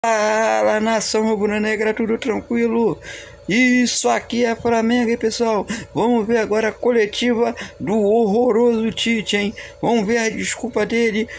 Fala, nação rubro-negra, tudo tranquilo? Isso aqui é Flamengo, hein, pessoal? Vamos ver agora a coletiva do horroroso Tite, hein? Vamos ver a desculpa dele,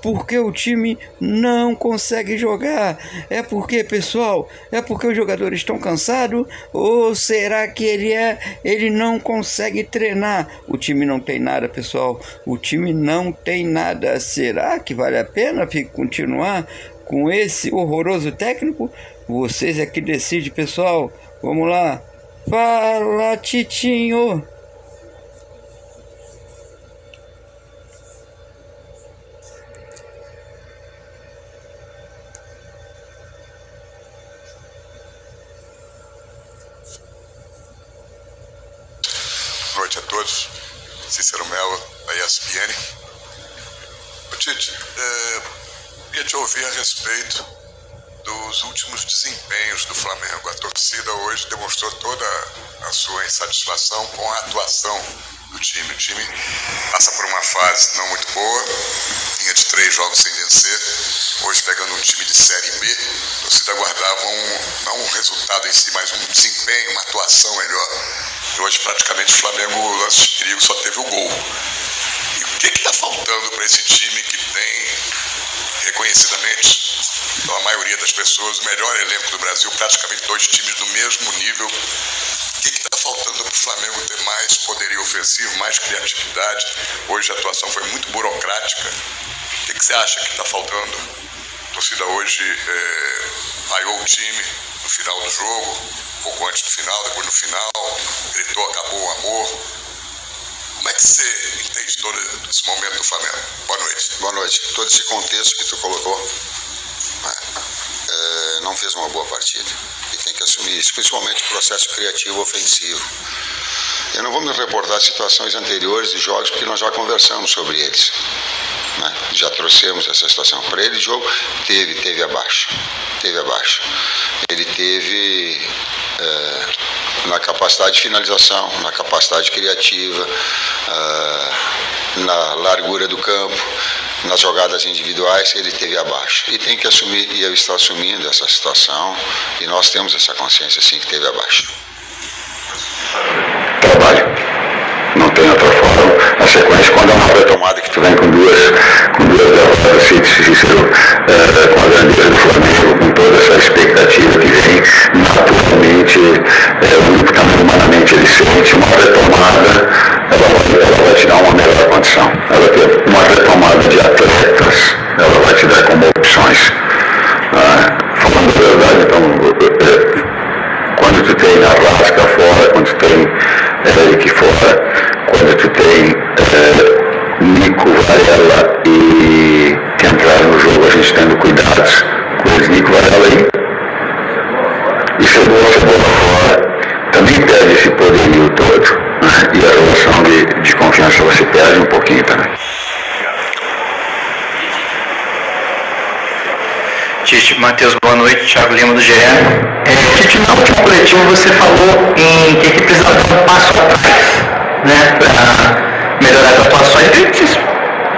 porque o time não consegue jogar. É porque, pessoal, é porque os jogadores estão cansados? Ou será que ele não consegue treinar? O time não tem nada, pessoal. O time não tem nada. Será que vale a pena continuar com esse horroroso técnico? Vocês é que decidem, pessoal. Vamos lá. Fala, Titinho. Boa noite a todos. Cícero Mello, da ESPN. Tite, queria te ouvir a respeito dos últimos desempenhos do Flamengo. A torcida hoje demonstrou toda a sua insatisfação com a atuação do time. O time passa por uma fase não muito boa, vinha de 3 jogos sem vencer. Hoje, pegando um time de Série B, a torcida aguardava não um resultado em si, mas um desempenho, uma atuação melhor. E hoje, praticamente, o Flamengo, lance de perigo, só teve o gol. E o que está faltando para esse time que tem, reconhecidamente, a maioria das pessoas, o melhor elenco do Brasil, praticamente 2 times do mesmo nível? O que está faltando para o Flamengo ter mais poderio ofensivo, mais criatividade? Hoje a atuação foi muito burocrática. O que você acha que está faltando? A torcida hoje vaiou o time no final do jogo, um pouco antes do final, depois no final, gritou, acabou o amor. Como é que você entende todo esse momento do Flamengo? Boa noite. Boa noite. Todo esse contexto que tu colocou, não fez uma boa partida. E tem que assumir isso, principalmente o processo criativo ofensivo. Eu não vou me reportar situações anteriores de jogos, porque nós já conversamos sobre eles. Já trouxemos essa situação. Para ele, o jogo teve abaixo. Ele teve na capacidade de finalização, na capacidade criativa, na largura do campo, nas jogadas individuais, ele teve abaixo. E tem que assumir, e eu estou assumindo essa situação, e nós temos essa consciência, sim, que teve abaixo. Trabalho. Não tem outra forma. A sequência, quando é uma retomada que tu vem com duas derrotas, Cícero, com a grandeza do Flamengo, com toda essa expectativa que vem, naturalmente, o único tamanho humanamente ele sente uma retomada, ela vai te dar uma melhor condição. Ela tem uma retomada de atletas, ela vai te dar como opções. Falando a verdade, então, quando tu tem Arrasca fora, quando tu tem Eric fora, quando tu tem Nico, Varela e que entraram no jogo, a gente tendo cuidados com eles, Nico, Varela e Cebola fora, também perde esse poderio todo, né? E a relação de confiança você perde um pouquinho também. Tite, Matheus, boa noite. Thiago Lima do GE. Tite, na última coletiva você falou em que precisava dar um passo atrás, né, para melhorar as atuações. Eu queria que vocês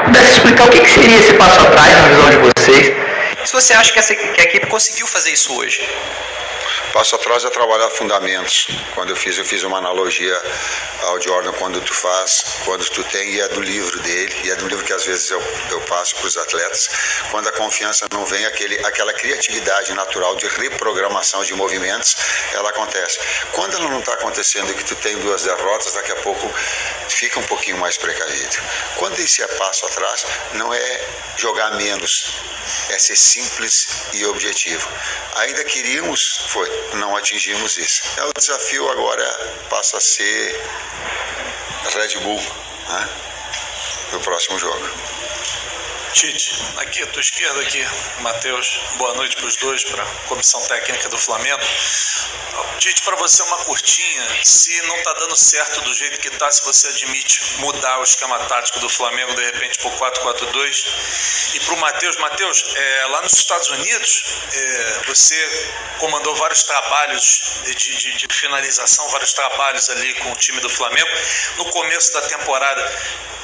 pudessem explicar o que seria esse passo atrás na visão de vocês. E se você acha que a equipe conseguiu fazer isso hoje? Passo atrás é trabalhar fundamentos. Quando eu fiz uma analogia ao Jordan, quando tu tem, e é do livro dele, e é do livro que às vezes eu passo para os atletas, quando a confiança não vem, aquela criatividade natural de reprogramação de movimentos, ela acontece. Quando ela não está acontecendo e que tu tem 2 derrotas, daqui a pouco fica um pouquinho mais precavido. Quando esse é passo atrás, não é jogar menos, é ser simples e objetivo. Ainda queríamos, não atingimos isso. O desafio agora passa a ser Red Bull, né, no próximo jogo. Tite, aqui à tua esquerda, aqui, Matheus, boa noite para os dois, para a comissão técnica do Flamengo. Tite, para você uma curtinha, se não está dando certo do jeito que está, se você admite mudar o esquema tático do Flamengo de repente para o 4-4-2. E para o Matheus, lá nos Estados Unidos, você comandou vários trabalhos de finalização, vários trabalhos ali com o time do Flamengo. No começo da temporada,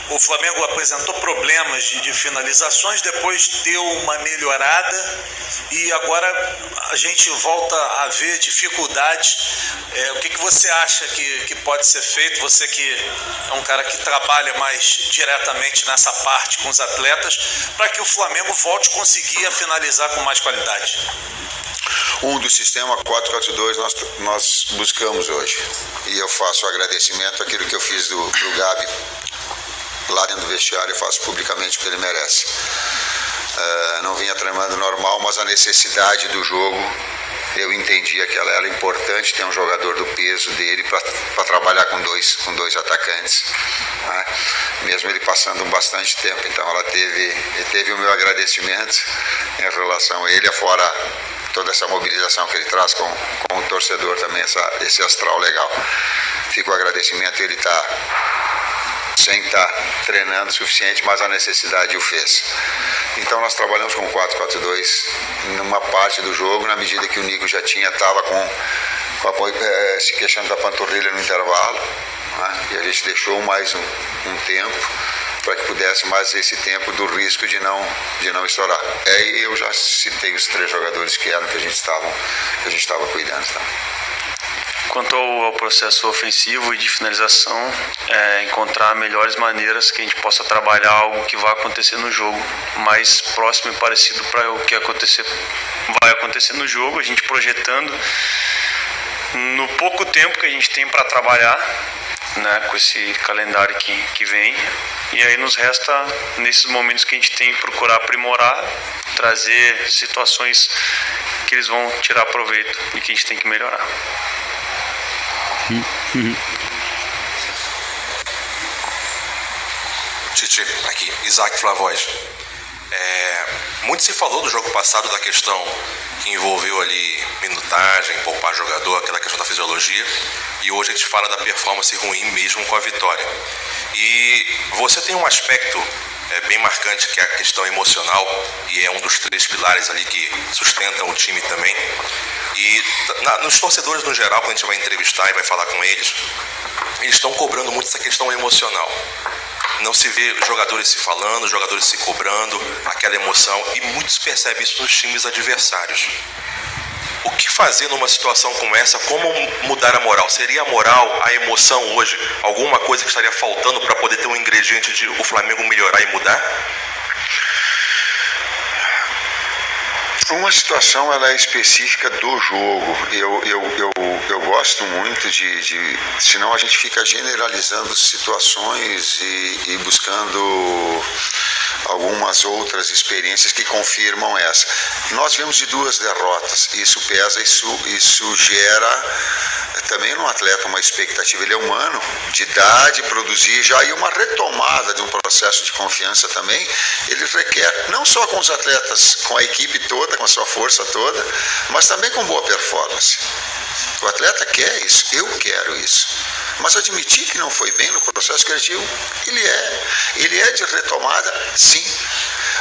o Flamengo apresentou problemas de finalizações, depois deu uma melhorada e agora a gente volta a ver dificuldades. O que você acha que pode ser feito? Você que é um cara que trabalha mais diretamente nessa parte com os atletas, para que o Flamengo volte a conseguir finalizar com mais qualidade. Do sistema 4-4-2 nós buscamos hoje. E eu faço agradecimento àquilo que eu fiz pro Gabi lá dentro do vestiário, eu faço publicamente o que ele merece. Não vinha treinando normal, mas a necessidade do jogo, eu entendia que ela era importante ter um jogador do peso dele para trabalhar com dois atacantes, né? Mesmo ele passando bastante tempo. Então ela teve o meu agradecimento em relação a ele, fora toda essa mobilização que ele traz com o torcedor também, esse astral legal. Fica o agradecimento, ele está sem estar treinando o suficiente, mas a necessidade o fez. Então nós trabalhamos com 4-4-2 numa parte do jogo, na medida que o Nico já estava se queixando da panturrilha no intervalo, né? E a gente deixou mais um tempo para que pudesse mais esse tempo do risco de não estourar. Aí eu já citei os 3 jogadores que eram que a gente estava cuidando. Tá? Quanto ao processo ofensivo e de finalização, encontrar melhores maneiras que a gente possa trabalhar algo que vai acontecer no jogo, mais próximo e parecido para o que vai acontecer no jogo, a gente projetando no pouco tempo que a gente tem para trabalhar, né, com esse calendário que vem, e aí nos resta, nesses momentos que a gente tem, procurar aprimorar, trazer situações que eles vão tirar proveito e que a gente tem que melhorar. Tite, aqui, Isaac Flavois. Muito se falou do jogo passado da questão que envolveu ali minutagem, poupar jogador, aquela questão da fisiologia, e hoje a gente fala da performance ruim mesmo com a vitória. E você tem um aspecto bem marcante, que é a questão emocional, e é um dos 3 pilares ali que sustentam o time também. E nos torcedores no geral, quando a gente vai entrevistar e vai falar com eles estão cobrando muito essa questão emocional. Não se vê jogadores se falando, jogadores se cobrando, aquela emoção, e muitos percebem isso nos times adversários. O que fazer numa situação como essa? Como mudar a moral? Seria a moral, a emoção hoje, alguma coisa que estaria faltando para poder ter um ingrediente de o Flamengo melhorar e mudar? Uma situação, ela é específica do jogo. Eu gosto muito senão a gente fica generalizando situações e buscando algumas outras experiências que confirmam essa. Nós vemos de 2 derrotas, isso pesa, isso gera também no atleta uma expectativa. Ele é humano, de idade, produzir já, e uma retomada de um processo de confiança também, ele requer, não só com os atletas, com a equipe toda, com a sua força toda, mas também com boa performance. O atleta quer isso, eu quero isso. Mas admitir que não foi bem no processo criativo, ele é de retomada, sim.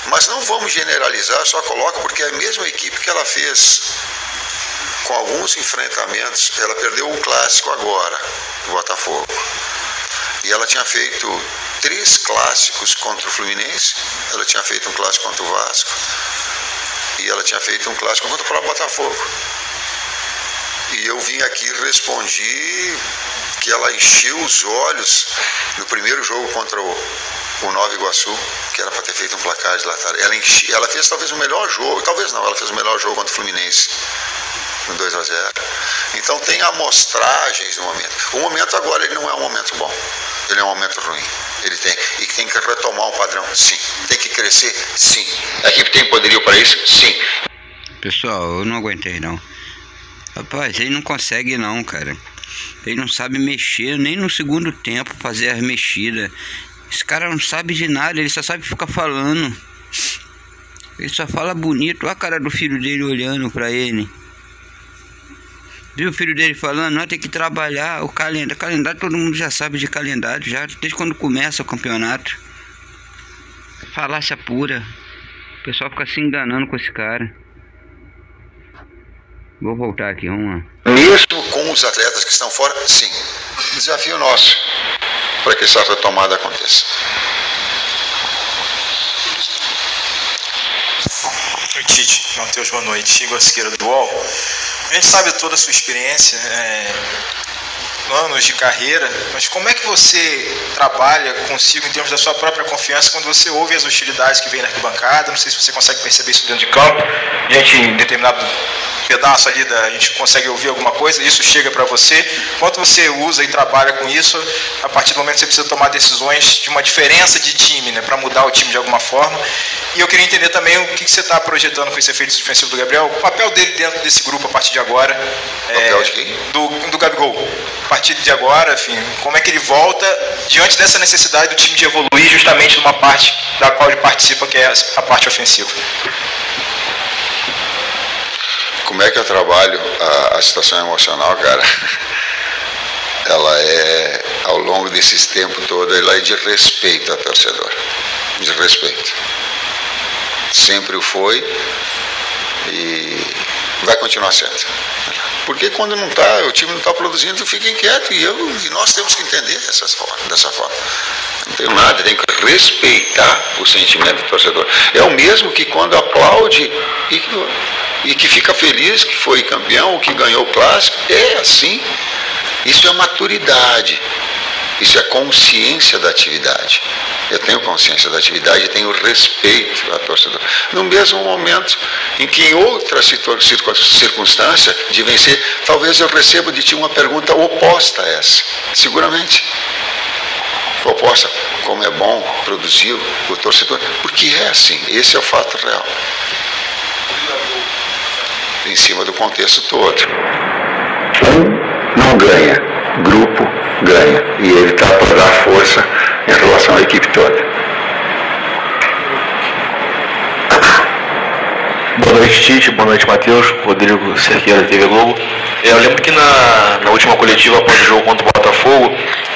Mas não vamos generalizar, só coloca porque é a mesma equipe que ela fez com alguns enfrentamentos. Ela perdeu o clássico agora, o Botafogo. E ela tinha feito 3 clássicos contra o Fluminense, ela tinha feito um clássico contra o Vasco, e ela tinha feito um clássico contra o próprio Botafogo. E eu vim aqui e respondi que ela encheu os olhos no primeiro jogo contra o Nova Iguaçu, que era para ter feito um placar de latar. Ela fez talvez o melhor jogo, ela fez o melhor jogo contra o Fluminense, no 2-0. Então tem amostragens no momento. O momento agora ele não é um momento bom, ele é um momento ruim. Ele tem que retomar um padrão, sim. Tem que crescer, sim. A equipe tem poderio para isso, sim. Pessoal, eu não aguentei não. Rapaz, ele não consegue não, cara. Ele não sabe mexer, nem no segundo tempo fazer as mexidas. Esse cara não sabe de nada, ele só sabe ficar falando. Ele só fala bonito. Olha a cara do filho dele olhando pra ele. Viu o filho dele falando? Nós tem que trabalhar o calendário. Calendário todo mundo já sabe de calendário, já desde quando começa o campeonato. Falácia pura. O pessoal fica se enganando com esse cara. Vou voltar aqui, vamos lá. Mesmo com os atletas que estão fora, sim. Desafio nosso para que essa retomada aconteça. Tite, Matheus, boa noite. Igor Siqueira do UOL. A gente sabe toda a sua experiência, anos de carreira, mas como é que você trabalha consigo em termos da sua própria confiança quando você ouve as hostilidades que vêm na arquibancada? Não sei se você consegue perceber isso dentro de campo. A gente, em determinado pedaço ali, a gente consegue ouvir alguma coisa, isso chega para você. Quanto você usa e trabalha com isso, a partir do momento que você precisa tomar decisões de uma diferença de time, né, para mudar o time de alguma forma. E eu queria entender também o que você está projetando com esse efeito defensivo do Gabriel, o papel dele dentro desse grupo a partir de agora. Papel de quem? Do Gabigol. A partir de agora, enfim, como é que ele volta diante dessa necessidade do time de evoluir justamente numa parte da qual ele participa, que é a parte ofensiva? Como é que eu trabalho a situação emocional, cara? Ela é, ao longo desses tempos todo, ela é de respeito ao torcedor. De respeito. Sempre o foi e vai continuar sendo. Porque quando não tá, o time não está produzindo, fica inquieto e nós temos que entender dessa forma. Não tenho nada, tem que respeitar o sentimento do torcedor. É o mesmo que quando aplaude e que fica feliz que foi campeão, ou que ganhou o clássico. É assim. Isso é maturidade. Isso é consciência da atividade. Eu tenho consciência da atividade e tenho respeito ao torcedor. No mesmo momento em que em outra circunstância de vencer, talvez eu receba de ti uma pergunta oposta a essa. Seguramente. Oposta, como é bom produzir o torcedor. Porque é assim. Esse é o fato real. Em cima do contexto todo. Não ganha, grupo ganha, e ele está para dar força em relação à equipe toda. Boa noite, Tite, boa noite, Matheus. Rodrigo Cerqueira, TV Globo. Eu lembro que na última coletiva após o jogo contra o Botafogo,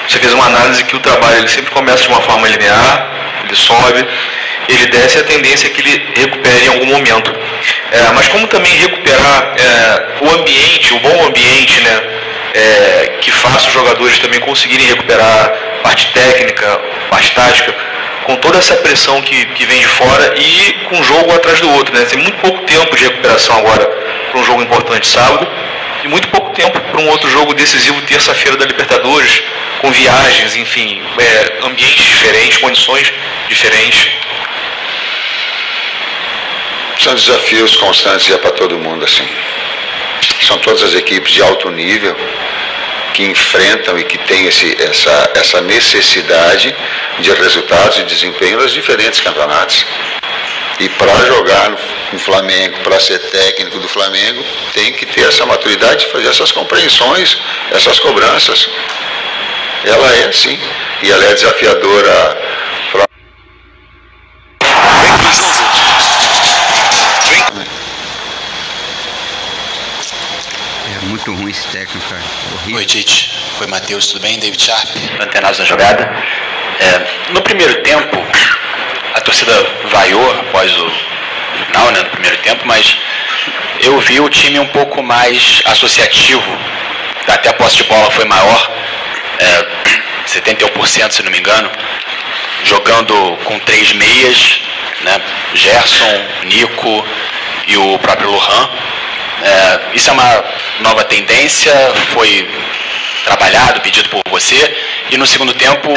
você fez uma análise que o trabalho ele sempre começa de uma forma linear, ele sobe, ele desce, e a tendência é que ele recupere em algum momento. Mas como também recuperar o ambiente, o bom ambiente, né, que faça os jogadores também conseguirem recuperar parte técnica, parte tática, com toda essa pressão que vem de fora e com um jogo atrás do outro, né? Tem muito pouco tempo de recuperação agora para um jogo importante sábado e muito pouco tempo para um outro jogo decisivo terça-feira da Libertadores, com viagens, enfim, ambientes diferentes, condições diferentes. São desafios constantes e é para todo mundo assim. São todas as equipes de alto nível que enfrentam e que têm essa necessidade de resultados e desempenho nos diferentes campeonatos. E para jogar no Flamengo, para ser técnico do Flamengo, tem que ter essa maturidade de fazer essas compreensões, essas cobranças. Ela é assim, e ela é desafiadora. Muito ruim esse técnico, cara. Horrível. Oi, Tite. Oi, Matheus. Tudo bem? David Sharp. Antenados na jogada. No primeiro tempo, a torcida vaiou após o final, né, no primeiro tempo, mas eu vi o time um pouco mais associativo. Até a posse de bola foi maior, 71%, se não me engano, jogando com 3 meias, né, Gerson, Nico e o próprio Lohan. Isso é uma nova tendência, foi trabalhado, pedido por você, e no segundo tempo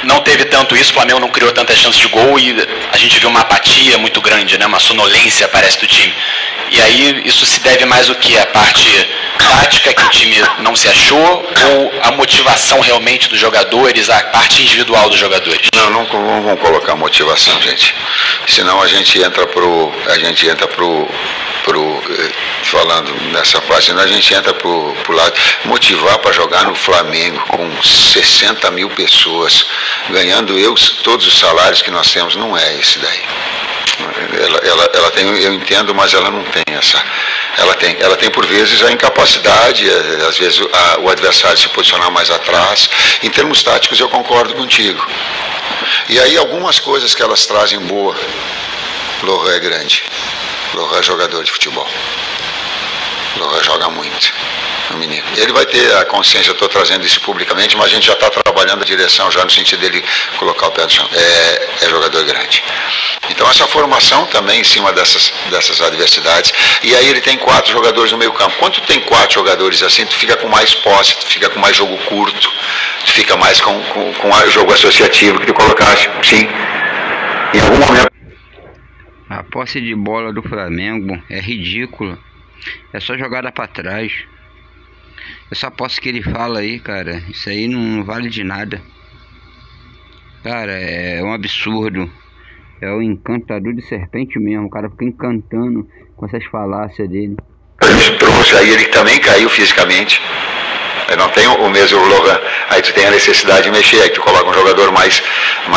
não teve tanto isso, o Flamengo não criou tantas chances de gol e a gente viu uma apatia muito grande, né, uma sonolência, parece, do time. E aí isso se deve mais o que? A parte tática, que o time não se achou, ou a motivação realmente dos jogadores, a parte individual dos jogadores? Não vamos colocar motivação, gente. Senão a gente entra pro falando nessa parte, a gente entra pro lado, motivar para jogar no Flamengo com 60 mil pessoas, ganhando todos os salários que nós temos, não é esse daí. Ela tem, eu entendo, mas ela não tem essa. Ela tem por vezes a incapacidade, às vezes o adversário se posicionar mais atrás. Em termos táticos eu concordo contigo. E aí algumas coisas que elas trazem boa. Lohan é grande. Lohan é jogador de futebol. Lohan joga muito. o menino. Ele vai ter a consciência, eu estou trazendo isso publicamente, mas a gente já está trabalhando a direção já no sentido dele colocar o pé no chão. É jogador grande. Então essa formação também em cima dessas adversidades. E aí ele tem 4 jogadores no meio campo. Quando tu tem 4 jogadores assim, tu fica com mais posse, tu fica com mais jogo curto, tu fica mais com jogo associativo que tu colocaste, sim. Em algum momento. A posse de bola do Flamengo é ridícula. É só jogada pra trás. Essa posse que ele fala aí, cara, isso aí não vale de nada. Cara, é um absurdo. É o encantador de serpente mesmo. O cara fica encantando com essas falácias dele. A gente trouxe aí, ele também caiu fisicamente. Não tem o mesmo Lohan. Aí tu tem a necessidade de mexer, aí tu coloca um jogador mais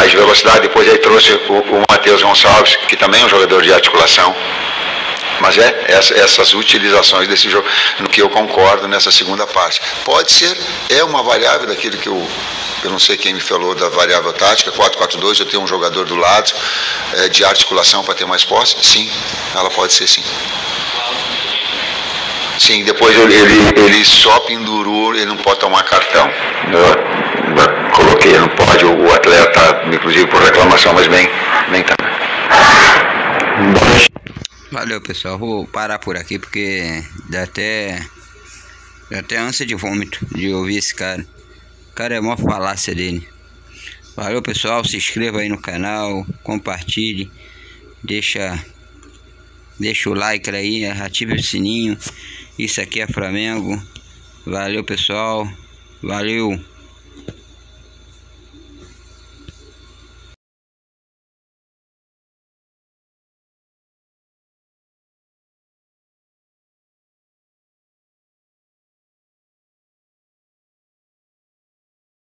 de velocidade. Depois aí trouxe o Matheus Gonçalves, que também é um jogador de articulação. Mas essas utilizações desse jogo, no que eu concordo nessa segunda parte. Pode ser, é uma variável daquilo que eu não sei quem me falou da variável tática, 4-4-2, eu tenho um jogador do lado de articulação para ter mais posse. Sim, ela pode ser sim. Sim, depois ele só pendurou, ele não pode tomar cartão. Eu coloquei, não pode, o atleta, inclusive por reclamação, mas bem também. Valeu, pessoal, vou parar por aqui porque dá até ânsia de vômito de ouvir esse cara. O cara é mó falácia dele. Valeu, pessoal, se inscreva aí no canal, compartilhe, deixa o like aí, ative o sininho. Isso aqui é Flamengo. Valeu, pessoal. Valeu.